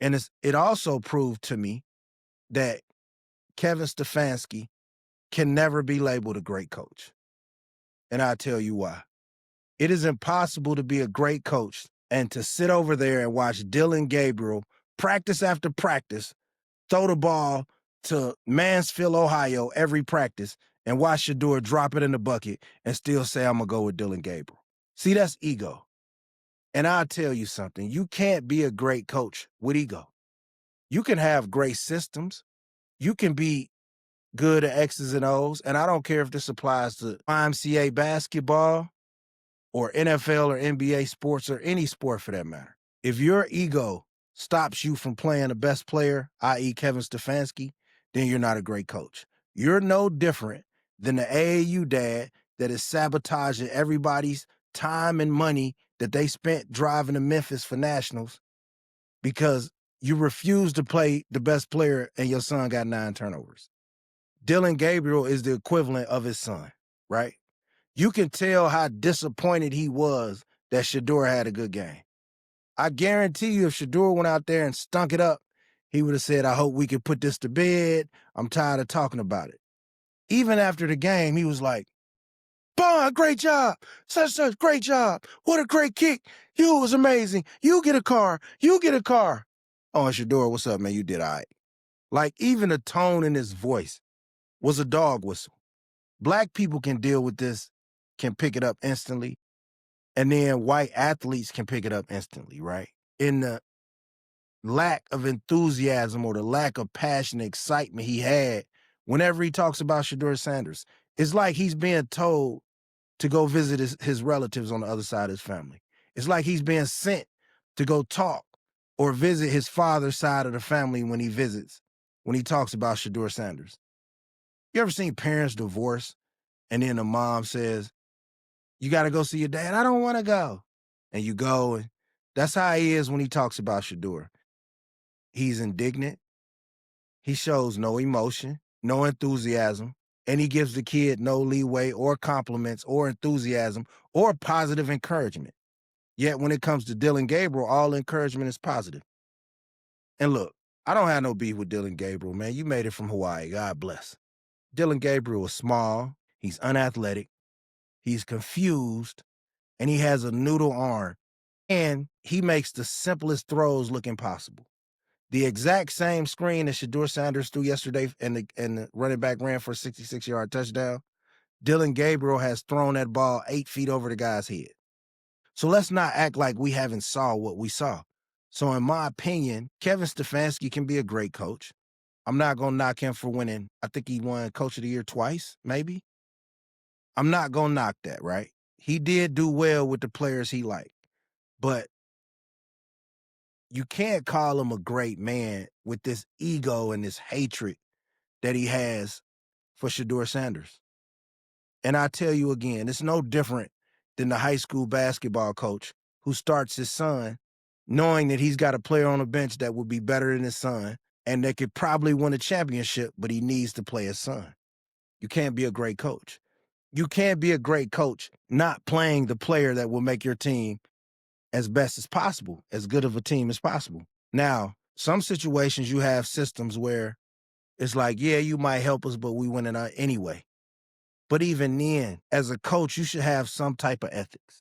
And it also proved to me that Kevin Stefanski can never be labeled a great coach. And I'll tell you why. It is impossible to be a great coach and to sit over there and watch Dylan Gabriel practice after practice throw the ball to Mansfield, Ohio every practice and watch Shedeur drop it in the bucket and still say, I'm going to go with Dylan Gabriel. See, that's ego. And I'll tell you something. You can't be a great coach with ego. You can have great systems. You can be good at X's and O's. And I don't care if this applies to YMCA basketball or NFL or NBA sports or any sport for that matter. If your ego stops you from playing the best player, i.e. Kevin Stefanski, then you're not a great coach. You're no different than the AAU dad that is sabotaging everybody's time and money that they spent driving to Memphis for nationals because you refused to play the best player and your son got 9 turnovers. Dylan Gabriel is the equivalent of his son, right? You can tell how disappointed he was that Shedeur had a good game. I guarantee you if Shedeur went out there and stunk it up, he would have said, I hope we can put this to bed. I'm tired of talking about it. Even after the game, he was like, Bond, great job. Such, great job. What a great kick. You was amazing. You get a car. You get a car. Oh, and Shedeur, what's up, man? You did all right. Like, even the tone in his voice was a dog whistle. Black people can deal with this, can pick it up instantly. And then white athletes can pick it up instantly, right? In the lack of enthusiasm or the lack of passion and excitement he had whenever he talks about Shedeur Sanders, it's like he's being told to go visit his relatives on the other side of his family. It's like he's being sent to go talk or visit his father's side of the family when he visits, when he talks about Shedeur Sanders. You ever seen parents divorce and then the mom says, you got to go see your dad? I don't want to go. And you go, and that's how he is when he talks about Shedeur. He's indignant. He shows no emotion, no enthusiasm, and he gives the kid no leeway or compliments or enthusiasm or positive encouragement. Yet when it comes to Dylan Gabriel, all encouragement is positive. And look, I don't have no beef with Dylan Gabriel, man. You made it from Hawaii. God bless. Dylan Gabriel is small. He's unathletic. He's confused. And he has a noodle arm. And he makes the simplest throws look impossible. The exact same screen that Shedeur Sanders threw yesterday and the running back ran for a 66-yard touchdown, Dylan Gabriel has thrown that ball 8 feet over the guy's head. So let's not act like we haven't saw what we saw. So in my opinion, Kevin Stefanski can be a great coach. I'm not going to knock him for winning. I think he won Coach of the Year twice, maybe. I'm not going to knock that, right? He did do well with the players he liked. But you can't call him a great man with this ego and this hatred that he has for Shedeur Sanders. And I tell you again, it's no different than the high school basketball coach who starts his son knowing that he's got a player on the bench that would be better than his son and that could probably win a championship, but he needs to play his son. You can't be a great coach. You can't be a great coach not playing the player that will make your team as best as possible, as good of a team as possible. Now, some situations you have systems where it's like, yeah, you might help us, but we win it anyway. But even then, as a coach, you should have some type of ethics.